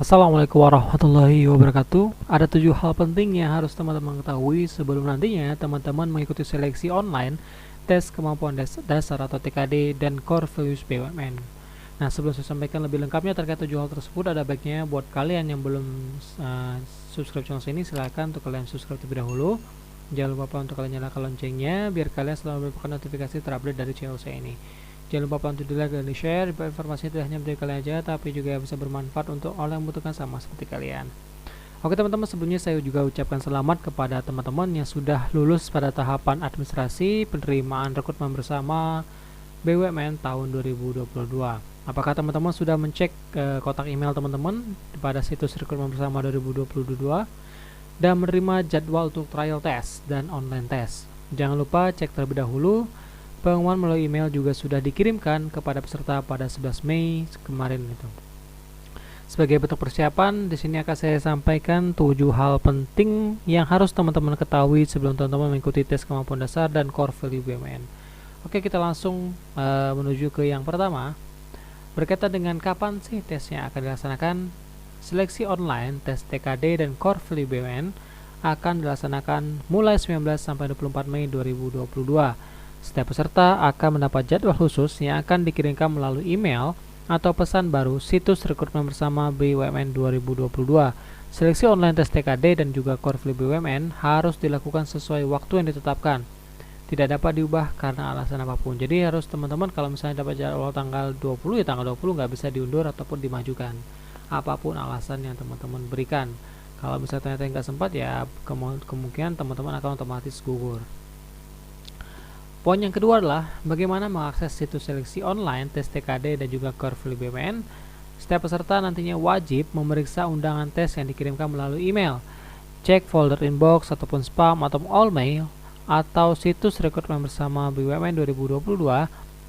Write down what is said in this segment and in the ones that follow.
Assalamualaikum warahmatullahi wabarakatuh. Ada 7 hal penting yang harus teman-teman ketahui sebelum nantinya teman-teman mengikuti seleksi online tes kemampuan dasar atau TKD dan Core Values BUMN. Nah, sebelum saya sampaikan lebih lengkapnya terkait 7 hal tersebut, ada baiknya buat kalian yang belum subscribe channel ini, silahkan untuk kalian subscribe terlebih dahulu. Jangan lupa untuk kalian nyalakan loncengnya biar kalian selalu mendapatkan notifikasi terupdate dari channel saya ini. Jangan lupa untuk di like dan di share. Informasinya tidak hanya menjadi kalian aja, tapi juga bisa bermanfaat untuk orang yang membutuhkan sama seperti kalian. Oke teman-teman, sebelumnya saya juga ucapkan selamat kepada teman-teman yang sudah lulus pada tahapan administrasi penerimaan rekrutmen bersama BUMN tahun 2022. Apakah teman-teman sudah mencek kotak email teman-teman pada situs rekrutmen bersama 2022 dan menerima jadwal untuk trial test dan online test? Jangan lupa cek terlebih dahulu. Pengumuman melalui email juga sudah dikirimkan kepada peserta pada 11 Mei kemarin itu. Sebagai bentuk persiapan, di sini akan saya sampaikan 7 hal penting yang harus teman-teman ketahui sebelum teman-teman mengikuti tes kemampuan dasar dan Core Value BUMN. Oke, kita langsung menuju ke yang pertama. Berkaitan dengan kapan sih tesnya akan dilaksanakan? Seleksi online tes TKD dan Core Value BUMN akan dilaksanakan mulai 19 sampai 24 Mei 2022. Setiap peserta akan mendapat jadwal khusus yang akan dikirimkan melalui email atau pesan baru situs rekrutmen bersama BUMN 2022. Seleksi online tes TKD dan juga Core Value BUMN harus dilakukan sesuai waktu yang ditetapkan. Tidak dapat diubah karena alasan apapun. Jadi harus teman-teman kalau misalnya dapat jadwal tanggal 20 ya tanggal 20, nggak bisa diundur ataupun dimajukan. Apapun alasan yang teman-teman berikan. Kalau misalnya ternyata nggak sempat ya kemungkinan teman-teman akan otomatis gugur. Poin yang kedua adalah bagaimana mengakses situs seleksi online tes TKD dan juga Core Value BUMN. Setiap peserta nantinya wajib memeriksa undangan tes yang dikirimkan melalui email. Cek folder inbox ataupun spam atau all mail atau situs rekrutmen bersama BUMN 2022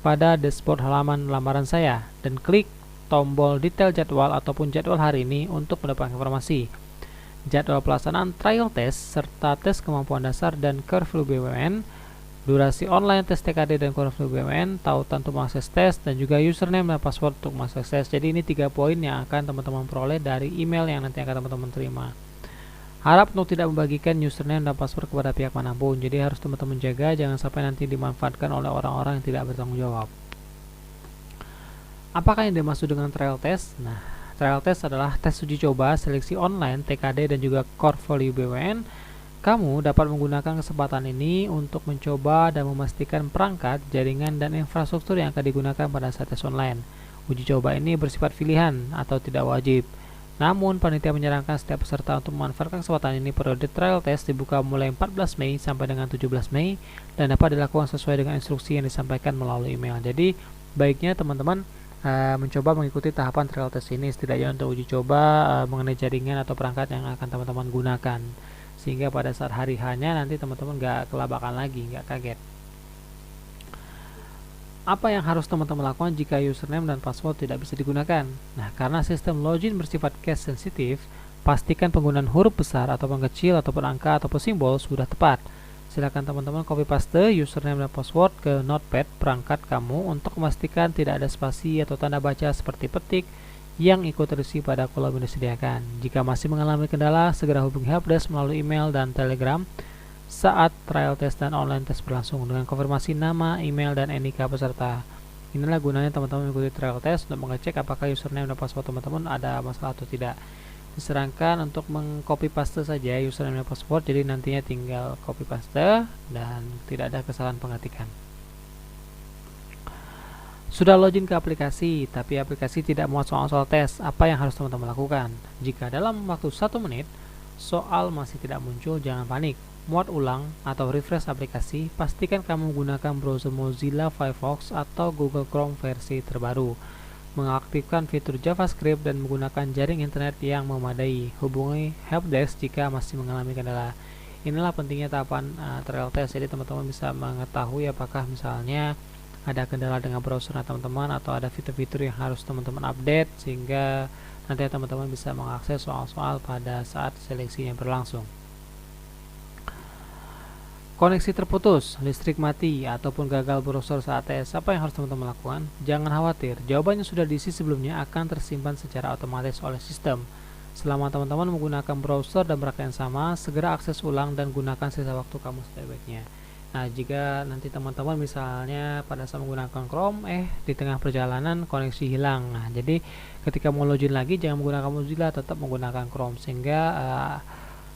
pada dashboard halaman lamaran saya dan klik tombol detail jadwal ataupun jadwal hari ini untuk mendapatkan informasi. Jadwal pelaksanaan trial test serta tes kemampuan dasar dan Core Value BUMN, durasi online tes TKD dan Core Value BUMN, tautan untuk mengakses tes, dan juga username dan password untuk mengakses tes. Jadi ini 3 poin yang akan teman-teman peroleh dari email yang nanti akan teman-teman terima. Harap untuk tidak membagikan username dan password kepada pihak manapun. Jadi harus teman-teman jaga, jangan sampai nanti dimanfaatkan oleh orang-orang yang tidak bertanggung jawab. Apakah yang dimaksud dengan trial test? Nah, trial test adalah tes uji coba seleksi online TKD dan juga Core Value BUMN. Kamu dapat menggunakan kesempatan ini untuk mencoba dan memastikan perangkat, jaringan, dan infrastruktur yang akan digunakan pada saat tes online. Uji coba ini bersifat pilihan atau tidak wajib. Namun, panitia menyarankan setiap peserta untuk memanfaatkan kesempatan ini. Periode trial test dibuka mulai 14 Mei sampai dengan 17 Mei dan dapat dilakukan sesuai dengan instruksi yang disampaikan melalui email. Jadi, baiknya teman-teman mencoba mengikuti tahapan trial test ini setidaknya untuk uji coba mengenai jaringan atau perangkat yang akan teman-teman gunakan. Sehingga pada saat hari hanya nanti teman-teman nggak kelabakan lagi, nggak kaget. Apa yang harus teman-teman lakukan jika username dan password tidak bisa digunakan? Nah, karena sistem login bersifat case sensitif, pastikan penggunaan huruf besar ataupun kecil ataupun angka ataupun simbol sudah tepat. Silakan teman-teman copy paste username dan password ke notepad perangkat kamu untuk memastikan tidak ada spasi atau tanda baca seperti petik yang ikut terisi pada kolom yang disediakan. Jika masih mengalami kendala, segera hubungi helpdesk melalui email dan telegram saat trial test dan online test berlangsung dengan konfirmasi nama, email, dan NIK peserta. Inilah gunanya teman-teman mengikuti trial test untuk mengecek apakah username dan password teman-teman ada masalah atau tidak. Disarankan untuk mengcopy paste saja username dan password, jadi nantinya tinggal copy paste dan tidak ada kesalahan pengetikan. Sudah login ke aplikasi, tapi aplikasi tidak muat soal-soal tes. Apa yang harus teman-teman lakukan? Jika dalam waktu 1 menit, soal masih tidak muncul, jangan panik. Muat ulang atau refresh aplikasi, pastikan kamu menggunakan browser Mozilla Firefox atau Google Chrome versi terbaru. Mengaktifkan fitur JavaScript dan menggunakan jaring internet yang memadai. Hubungi helpdesk jika masih mengalami kendala. Inilah pentingnya tahapan trial test, jadi teman-teman bisa mengetahui apakah misalnya ada kendala dengan browser teman-teman atau ada fitur-fitur yang harus teman-teman update sehingga nanti teman-teman bisa mengakses soal-soal pada saat seleksinya berlangsung. Koneksi terputus, listrik mati, ataupun gagal browser saat tes, apa yang harus teman-teman lakukan? Jangan khawatir, jawabannya sudah diisi sebelumnya akan tersimpan secara otomatis oleh sistem. Selama teman-teman menggunakan browser dan berangkat yang sama, segera akses ulang dan gunakan sisa waktu kamu sebaik-baiknya. Nah, jika nanti teman-teman misalnya pada saat menggunakan Chrome, di tengah perjalanan koneksi hilang. Nah, jadi ketika mau login lagi jangan menggunakan Mozilla, tetap menggunakan Chrome sehingga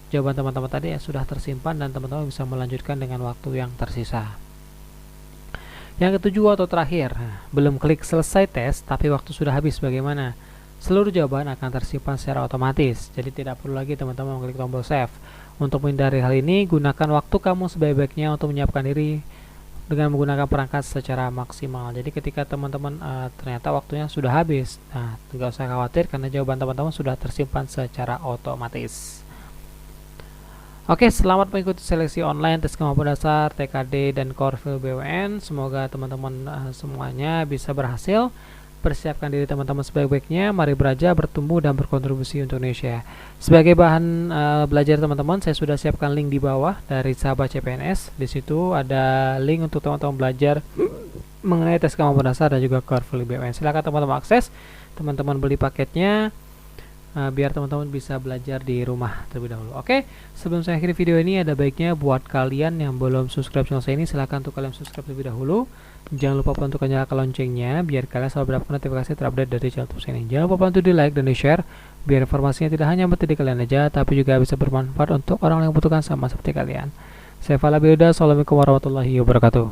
jawaban teman-teman tadi sudah tersimpan dan teman-teman bisa melanjutkan dengan waktu yang tersisa. Yang ketujuh atau terakhir, belum klik selesai tes tapi waktu sudah habis, bagaimana? Seluruh jawaban akan tersimpan secara otomatis, jadi tidak perlu lagi teman-teman mengklik tombol save. Untuk menghindari hal ini, gunakan waktu kamu sebaik-baiknya untuk menyiapkan diri dengan menggunakan perangkat secara maksimal. Jadi ketika teman-teman ternyata waktunya sudah habis, nah tidak usah khawatir karena jawaban teman-teman sudah tersimpan secara otomatis. Oke, selamat mengikuti seleksi online tes kemampuan dasar TKD dan Korfil BUMN. Semoga teman-teman semuanya bisa berhasil. Persiapkan diri teman-teman sebaik-baiknya. Mari belajar, bertumbuh, dan berkontribusi untuk Indonesia. Sebagai bahan belajar teman-teman, saya sudah siapkan link di bawah dari Sahabat CPNS. Di situ ada link untuk teman-teman belajar mengenai tes kemampuan dasar dan juga Korfil BUMN. Silakan teman-teman akses, teman-teman beli paketnya. Biar teman-teman bisa belajar di rumah terlebih dahulu. Oke, sebelum saya akhiri video ini, ada baiknya buat kalian yang belum subscribe channel saya ini, silahkan untuk kalian subscribe terlebih dahulu. Jangan lupa untuk nyalakan loncengnya biar kalian selalu mendapatkan notifikasi terupdate dari channel YouTube saya ini. Jangan lupa untuk di like dan di share biar informasinya tidak hanya berarti di kalian aja, tapi juga bisa bermanfaat untuk orang yang membutuhkan sama seperti kalian. Saya Fala Bilda, assalamualaikum warahmatullahi wabarakatuh.